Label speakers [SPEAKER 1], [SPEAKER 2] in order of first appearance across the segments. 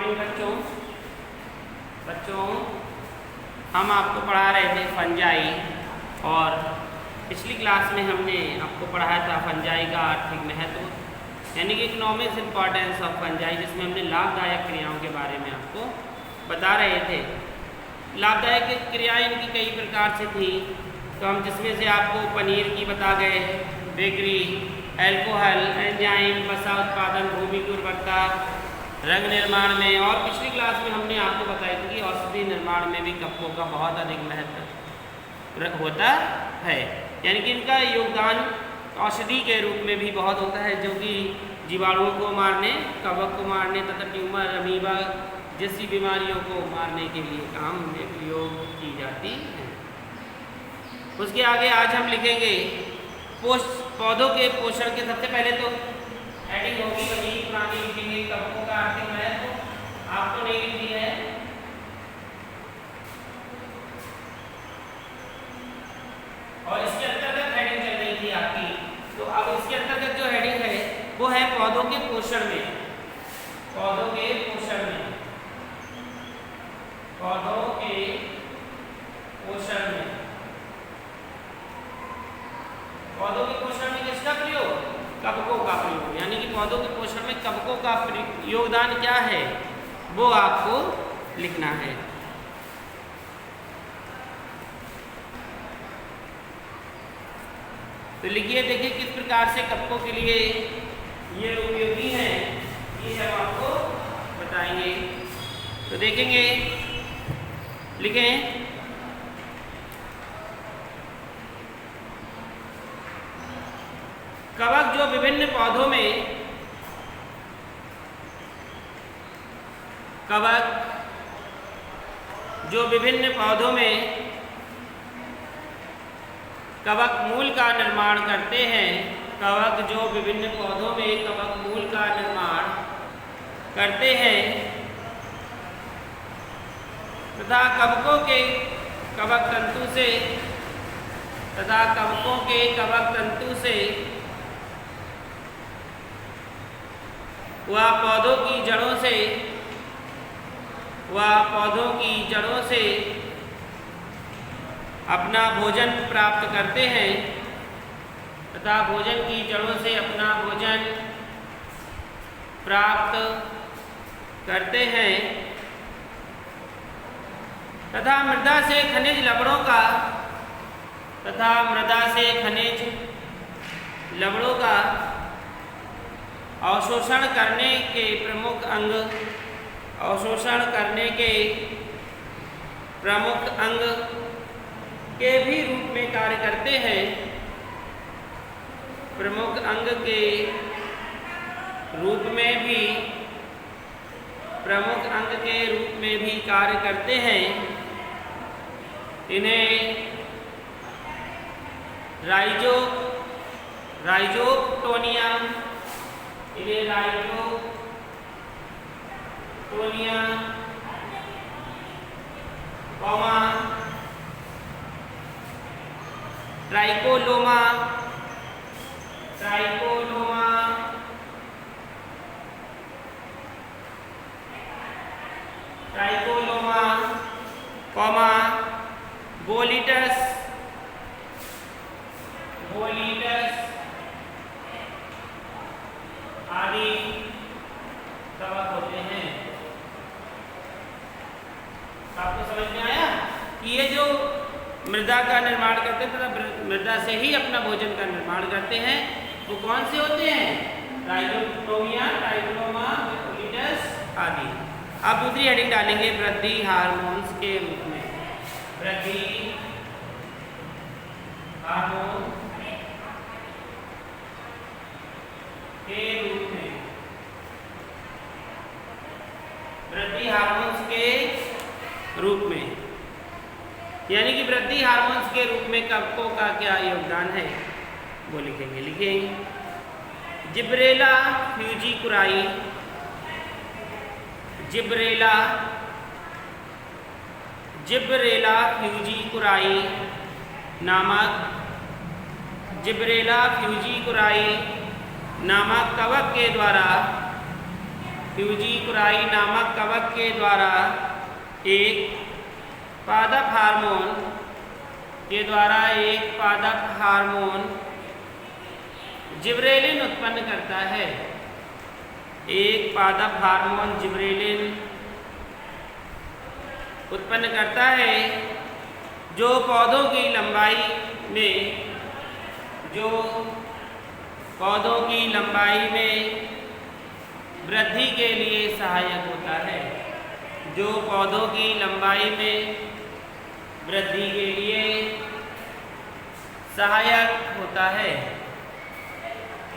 [SPEAKER 1] Morning बच्चों हम आपको पढ़ा रहे थे फंजाई, और पिछली क्लास में हमने आपको पढ़ाया था फंजाई का आर्थिक महत्व, यानी कि इकोनॉमिक्स इम्पॉर्टेंस ऑफ फंजाई, जिसमें हमने लाभदायक क्रियाओं के बारे में आपको बता रहे थे। लाभदायक क्रियाएं इनकी कई प्रकार से थी, तो हम जिसमें से आपको पनीर की बता गए, बेकरी, एल्कोहल, एंजाइम, वसा उत्पादन, भूमि की उर्वरता, रंग निर्माण में, और पिछली क्लास में हमने आपको बताई थी कि औषधि निर्माण में भी कपकों का बहुत अधिक महत्व होता है, यानी कि इनका योगदान औषधि के रूप में भी बहुत होता है, जो कि जीवाणुओं को मारने, कवक को मारने तथा ट्यूमर, अमीबा जैसी बीमारियों को मारने के लिए काम में प्रयोग की जाती है। उसके आगे आज हम लिखेंगे पौधों के पोषण के। सबसे पहले तो हेडिंग होगी बनी पुरानी लिखेंगे कवकों का आर्थिक महत्व, आपको नहीं लिखी है, और इसके अंतर्गत हेडिंग चल रही थी आपकी, तो अब इसके अंतर्गत जो हेडिंग है वो है पौधों के पोषण में। पौधों के पोषण में, पौधों के पोषण में, पौधों के पोषण में किसका प्रयोग? कवकों का प्रयोग, यानी कि पौधों के पोषण में कवकों का योगदान क्या है वो आपको लिखना है। तो लिखिए, देखिए किस प्रकार से कवकों के लिए ये उपयोगी है, ये हम आपको बताएंगे। तो देखेंगे, लिखें कवक जो विभिन्न पौधों में, कवक जो विभिन्न पौधों में कवक मूल का निर्माण करते हैं, कवक जो विभिन्न पौधों में कवक मूल का निर्माण करते हैं तथा कवकों के कवक तंतु से तथा कवकों के कवक तंतु से वह पौधों की जड़ों से अपना भोजन प्राप्त करते हैं तथा भोजन की जड़ों से अपना भोजन प्राप्त करते हैं तथा मृदा से खनिज लवणों का अवशोषण करने के प्रमुख अंग के भी रूप में कार्य करते हैं। प्रमुख अंग के रूप में भी कार्य करते हैं। इन्हें राइजोक्टोनिया, ट्राइकोलोमा, बोलिटस आदि कवक होते हैं। आपको समझ में आया कि ये जो मृदा का निर्माण करते हैं तथा मृदा से ही अपना भोजन का निर्माण करते हैं, वो कौन से होते हैं? राइजोक्टोमिया, ट्राइकोलोमा, बोलिटस आदि। आप दूसरी हेडिंग डालेंगे वृद्धि हार्मोन्स के रूप में। वृद्धि हार्मोन के रूप में, वृद्धि हार्मोन्स के रूप में, यानी कि वृद्धि हार्मोन्स के रूप में कवकों का क्या योगदान है वो लिखेंगे। लिखें जिब्रेला फ्यूजिकुराई, जिब्रेला फ्यूजिकुराई नामक कवक के द्वारा फ्यूजीकुराई नामक कवक के द्वारा एक पादप हार्मोन जिब्रेलिन उत्पन्न करता है। एक पादप हार्मोन जिब्रेलिन उत्पन्न करता है जो पौधों की लंबाई में वृद्धि के लिए सहायक होता है। जो पौधों की लंबाई में वृद्धि के लिए सहायक होता है।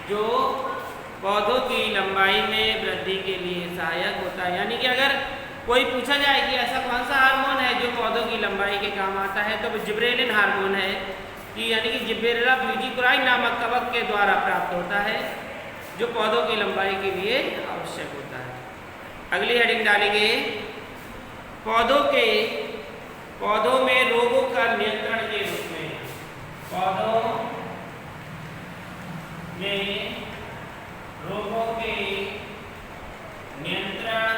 [SPEAKER 1] जो पौधों की लंबाई में वृद्धि के लिए सहायक होता है। यानी कि अगर कोई पूछा जाए कि ऐसा कौन सा हार्मोन है जो पौधों की लंबाई के काम आता है, तो वो जिब्रेलिन हार्मोन है कि यानी कि जिब्रेला फ्यूजीकुराई नामक कवक के द्वारा प्राप्त होता है, जो पौधों की लंबाई के लिए आवश्यक होता है। अगली हेडिंग डालेंगे पौधों में रोगों का नियंत्रण के रूप में। पौधों में रोगों के नियंत्रण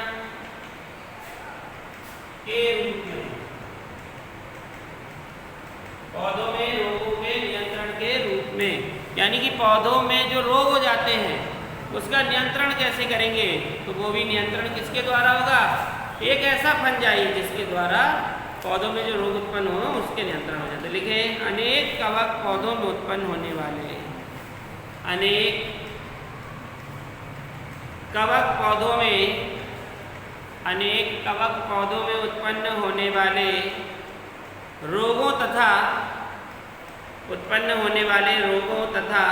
[SPEAKER 1] के रूप में। पौधों में रोगों के नियंत्रण के रूप में, यानी कि पौधों में जो रोग हो जाते हैं उसका नियंत्रण कैसे करेंगे, तो वो भी नियंत्रण किसके द्वारा होगा? एक ऐसा फंजाई जिसके द्वारा पौधों में जो रोग उत्पन्न हो उसके नियंत्रण हो जाते हैं। लिखे अनेक कवक पौधों में उत्पन्न होने वाले उत्पन्न होने वाले रोगों तथा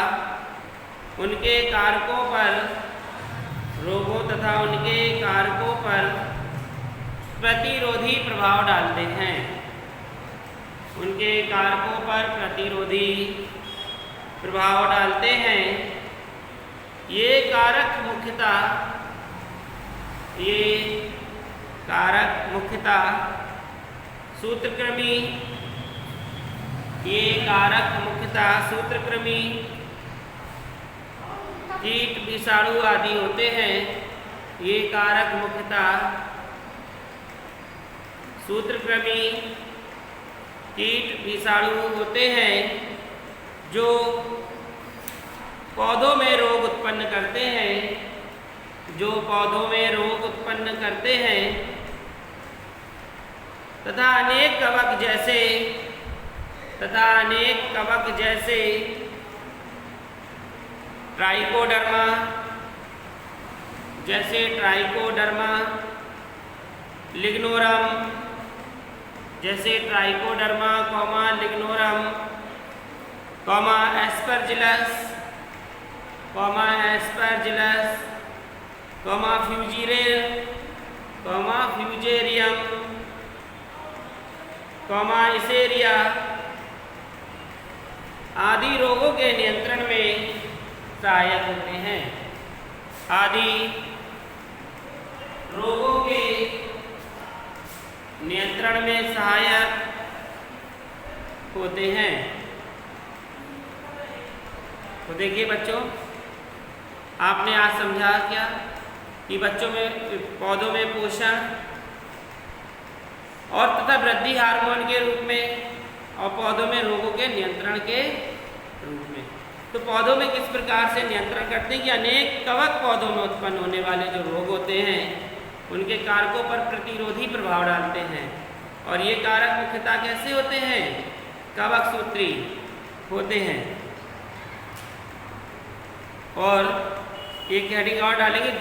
[SPEAKER 1] उनके कारकों पर प्रतिरोधी प्रभाव डालते हैं। उनके कारकों पर प्रतिरोधी प्रभाव डालते हैं। ये कारक मुख्यतः सूत्रकृमि कीट विषाणु आदि होते हैं। ये कारक मुख्यतः सूत्रकृमि कीट विषाणु होते हैं जो पौधों में रोग उत्पन्न करते हैं तथा अनेक कवक जैसे ट्राइकोडर्मा लिग्नोरम एस्परजिलस फ्यूजेरियम इसेरिया आदि रोगों के नियंत्रण में सहायक होते हैं। आदि रोगों के नियंत्रण में सहायक होते हैं। तो देखिए बच्चों, आपने आज समझा क्या कि पौधों में पोषण और तथा वृद्धि हार्मोन के रूप में और पौधों में रोगों के नियंत्रण के रूप में। तो पौधों में किस प्रकार से नियंत्रण करते हैं कि अनेक कवक पौधों में उत्पन्न होने वाले जो रोग होते हैं उनके कारकों पर प्रतिरोधी प्रभाव डालते हैं। और ये कारक मुख्यतः कैसे होते हैं? कवक सूत्री होते हैं। और एक हेडिंग और डालेंगे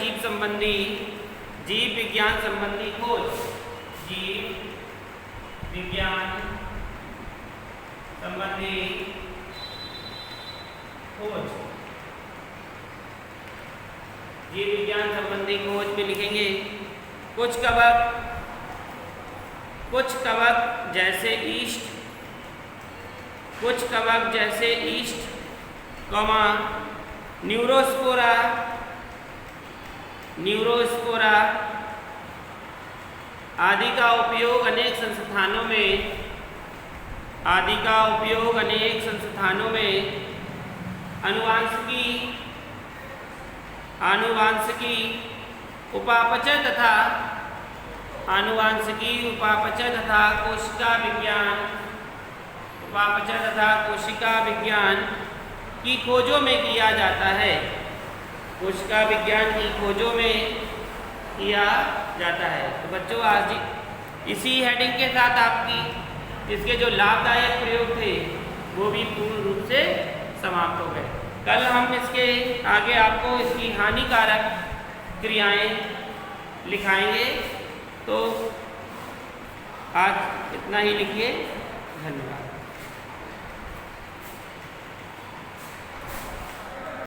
[SPEAKER 1] जीव विज्ञान संबंधी खोज। जीव विज्ञान संबंधी खोज में लिखेंगे कुछ कवक जैसे ईस्ट, न्यूरोस्पोरा आदि का उपयोग अनेक संस्थानों में आनुवांशिकी उपापचय तथा आनुवांशिकी, उपापचय तथा कोशिका विज्ञान, उपापचय तथा कोशिका विज्ञान की खोजों में किया जाता है। कोशिका विज्ञान की खोजों में किया जाता है। तो बच्चों आज इसी हेडिंग के साथ आपकी इसके जो लाभदायक प्रयोग थे वो भी पूर्ण रूप से समाप्त हो गए। कल हम इसके आगे आपको इसकी हानिकारक क्रियाएं लिखाएंगे। तो आज इतना ही लिखिए। धन्यवाद।